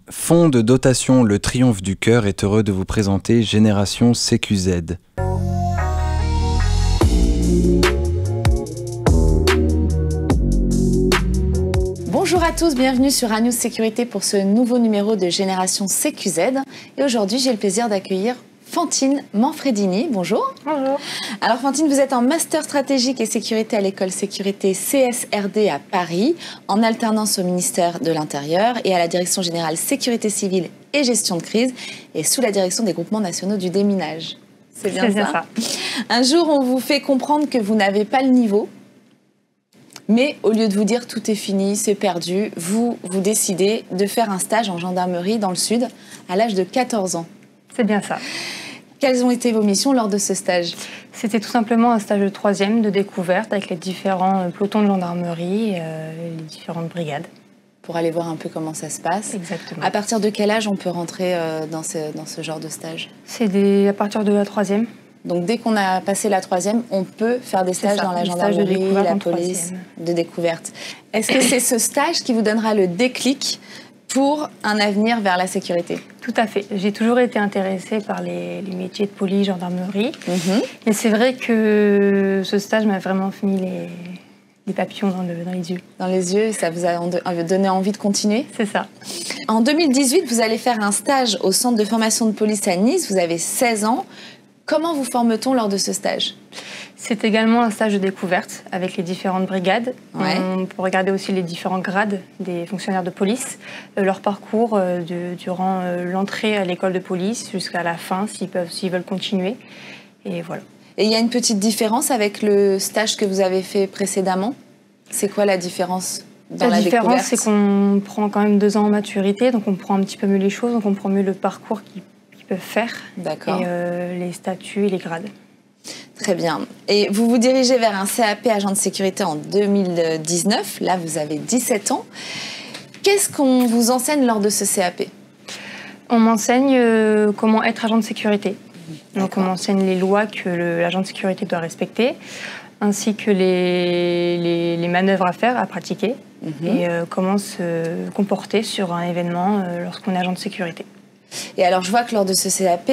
Fonds de dotation Le Triomphe du Cœur est heureux de vous présenter Génération CQZ. Bonjour à tous, bienvenue sur A-News Sécurité pour ce nouveau numéro de Génération CQZ. Et aujourd'hui, j'ai le plaisir d'accueillir Fantine Manfredini. Bonjour. Bonjour. Alors Fantine, vous êtes en master stratégique et sécurité à l'école sécurité CSRD à Paris, en alternance au ministère de l'Intérieur et à la direction générale sécurité civile et gestion de crise, et sous la direction des groupements nationaux du déminage. C'est bien ça. Un jour, on vous fait comprendre que vous n'avez pas le niveau, mais au lieu de vous dire tout est fini, c'est perdu, vous décidez de faire un stage en gendarmerie dans le Sud à l'âge de 14 ans. C'est bien ça. Quelles ont été vos missions lors de ce stage? C'était tout simplement un stage de 3e de découverte avec les différents pelotons de gendarmerie, les différentes brigades. Pour aller voir un peu comment ça se passe. Exactement. À partir de quel âge on peut rentrer dans ce genre de stage? C'est à partir de la 3e. Donc dès qu'on a passé la 3e, on peut faire des stages dans la gendarmerie, la police, de découverte. Est-ce que c'est ce stage qui vous donnera le déclic pour un avenir vers la sécurité? Tout à fait. J'ai toujours été intéressée par les métiers de police, gendarmerie. Mais c'est vrai que ce stage m'a vraiment mis les papillons dans les yeux. Dans les yeux, ça vous a donné envie de continuer? C'est ça. En 2018, vous allez faire un stage au centre de formation de police à Nice. Vous avez 16 ans. Comment vous forme-t-on lors de ce stage? C'est également un stage de découverte avec les différentes brigades. Ouais. On peut regarder aussi les différents grades des fonctionnaires de police, leur parcours durant l'entrée à l'école de police jusqu'à la fin, s'ils veulent continuer. Et voilà. Et il y a une petite différence avec le stage que vous avez fait précédemment? C'est quoi la différence dans la découverte? La différence, c'est qu'on prend quand même 2 ans en maturité, donc on prend un petit peu mieux les choses, donc on prend mieux le parcours qu'ils peuvent faire. D'accord. Et les statuts et les grades. Très bien. Et vous vous dirigez vers un CAP agent de sécurité en 2019. Là, vous avez 17 ans. Qu'est-ce qu'on vous enseigne lors de ce CAP? On m'enseigne comment être agent de sécurité. Donc on m'enseigne les lois que l'agent de sécurité doit respecter, ainsi que les manœuvres à faire, à pratiquer, et comment se comporter sur un événement lorsqu'on est agent de sécurité. Et alors, je vois que lors de ce CAP,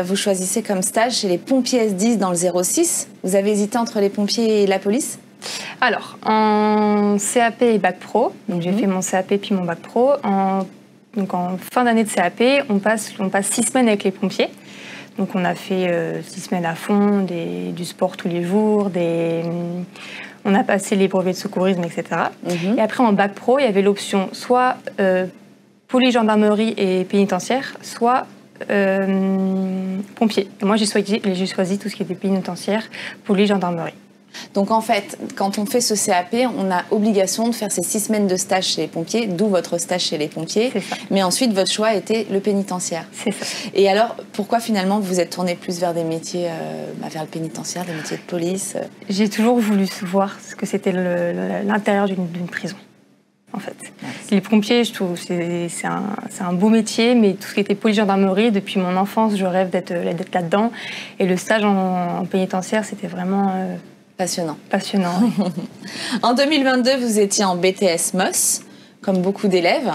vous choisissez comme stage chez les pompiers S10 dans le 06. Vous avez hésité entre les pompiers et la police? Alors, en CAP et bac pro, donc j'ai fait mon CAP puis mon bac pro. Donc en fin d'année de CAP, on passe 6 semaines avec les pompiers. Donc on a fait 6 semaines à fond, du sport tous les jours, on a passé les brevets de secourisme, etc. Et après, en bac pro, il y avait l'option soit police, gendarmerie et pénitentiaire, soit pompiers. Et moi, j'ai choisi tout ce qui était pénitentiaire, police, gendarmerie. Donc en fait, quand on fait ce CAP, on a obligation de faire ces 6 semaines de stage chez les pompiers, d'où votre stage chez les pompiers. C'est ça. Mais ensuite, votre choix était le pénitentiaire. C'est ça. Et alors, pourquoi finalement vous vous êtes tourné plus vers des métiers, vers le pénitentiaire, des métiers de police? J'ai toujours voulu voir ce que c'était l'intérieur d'une prison. En fait. Les pompiers, je trouve, c'est un beau métier, mais tout ce qui était police, gendarmerie, depuis mon enfance, je rêve d'être là-dedans. Et le stage en pénitentiaire, c'était vraiment passionnant. Passionnant. En 2022, vous étiez en BTS MOS, comme beaucoup d'élèves,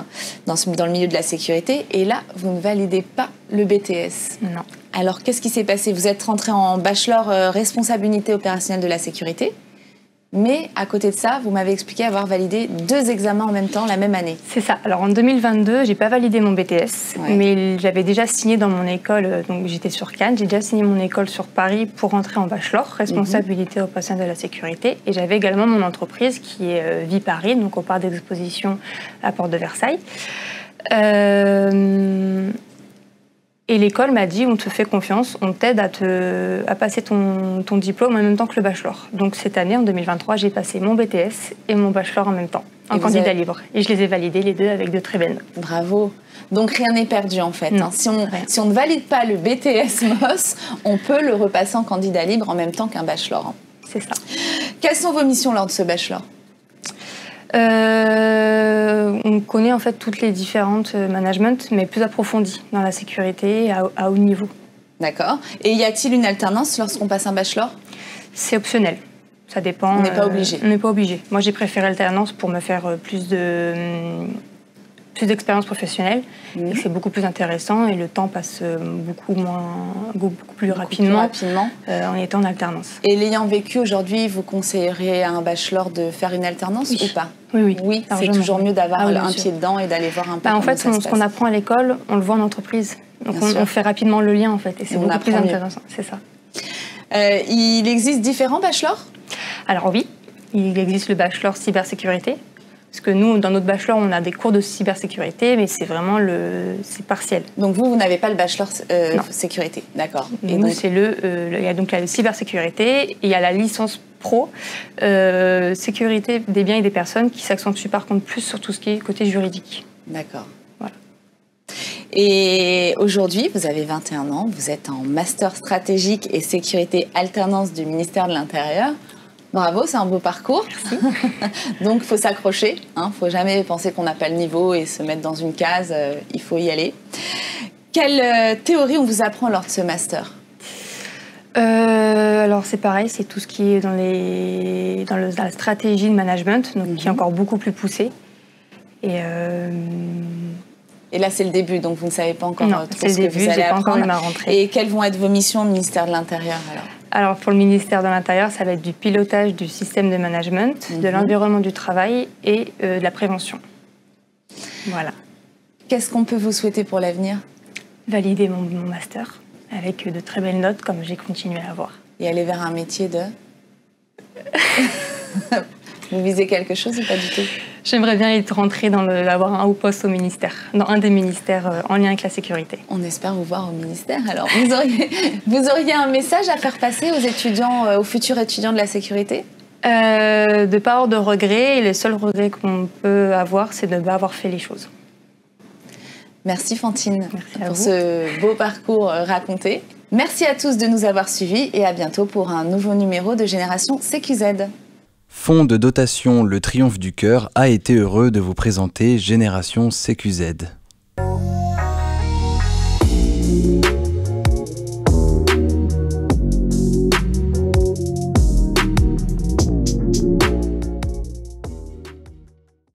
dans le milieu de la sécurité. Et là, vous ne validez pas le BTS. Non. Alors, qu'est-ce qui s'est passé? Vous êtes rentré en bachelor responsable unité opérationnelle de la sécurité. Mais à côté de ça, vous m'avez expliqué avoir validé 2 examens en même temps la même année. C'est ça. Alors en 2022, j'ai pas validé mon BTS, mais j'avais déjà signé dans mon école, donc j'étais sur Cannes, j'ai déjà signé mon école sur Paris pour rentrer en bachelor, responsabilité opérationnelle de la sécurité, et j'avais également mon entreprise qui est Vie Paris, donc au parc d'exposition à Porte de Versailles. Et l'école m'a dit, on te fait confiance, on t'aide à passer ton diplôme en même temps que le bachelor. Donc cette année, en 2023, j'ai passé mon BTS et mon bachelor en même temps, en candidat libre. Et je les ai validés les 2 avec de très belles notes. Bravo. Donc rien n'est perdu en fait. Non, si on ne valide pas le BTS MOS, on peut le repasser en candidat libre en même temps qu'un bachelor. C'est ça. Quelles sont vos missions lors de ce bachelor? On connaît en fait toutes les différentes managements, mais plus approfondies dans la sécurité à haut niveau. D'accord. Et y a-t-il une alternance lorsqu'on passe un bachelor? C'est optionnel. Ça dépend. On n'est pas obligé. On n'est pas obligé. Moi, j'ai préféré l'alternance pour me faire plus plus d'expérience professionnelle, et que c'est beaucoup plus intéressant et le temps passe beaucoup plus rapidement en étant en alternance. Et l'ayant vécu aujourd'hui, vous conseillerez à un bachelor de faire une alternance ou pas? Oui, c'est toujours mieux d'avoir un pied dedans et d'aller voir un peu en fait, ce qu'on apprend à l'école, on le voit en entreprise. Donc on fait rapidement le lien en fait, et c'est beaucoup plus intéressant. C'est ça. Il existe différents bachelors? Alors oui, il existe le bachelor cybersécurité. Parce que nous, dans notre bachelor, on a des cours de cybersécurité, mais c'est vraiment c'est partiel. Donc vous n'avez pas le bachelor sécurité, d'accord. Et nous, c'est il y a donc la cybersécurité, et il y a la licence pro, sécurité des biens et des personnes, qui s'accentue par contre plus sur tout ce qui est côté juridique. D'accord. Voilà. Et aujourd'hui, vous avez 21 ans, vous êtes en master stratégique et sécurité alternance du ministère de l'Intérieur. Bravo, c'est un beau parcours. Donc, il faut s'accrocher. Il ne faut jamais penser qu'on n'a pas le niveau et se mettre dans une case. Il faut y aller. Quelle théorie on vous apprend lors de ce master? Alors, c'est pareil, c'est tout ce qui est dans la stratégie de management, donc qui est encore beaucoup plus poussée. Et là, c'est le début, donc vous ne savez pas encore trop ce que vous allez apprendre. Pas encore eu ma rentrée. Et quelles vont être vos missions au ministère de l'Intérieur alors, pour le ministère de l'Intérieur, ça va être du pilotage du système de management, de l'environnement du travail et de la prévention. Voilà. Qu'est-ce qu'on peut vous souhaiter pour l'avenir? Valider mon master avec de très belles notes, comme j'ai continué à avoir. Et aller vers un métier de... Vous visez quelque chose ou pas du tout? J'aimerais bien être rentrée avoir un haut poste au ministère, dans un des ministères en lien avec la sécurité. On espère vous voir au ministère. Alors, vous auriez un message à faire passer aux étudiants, aux futurs étudiants de la sécurité? De ne pas avoir de regrets. Et le seul regret qu'on peut avoir, c'est de ne pas avoir fait les choses. Merci Fantine pour vous. Ce beau parcours raconté. Merci à tous de nous avoir suivis et à bientôt pour un nouveau numéro de Génération CQZ. Fonds de dotation Le Triomphe du Cœur a été heureux de vous présenter Génération CQZ.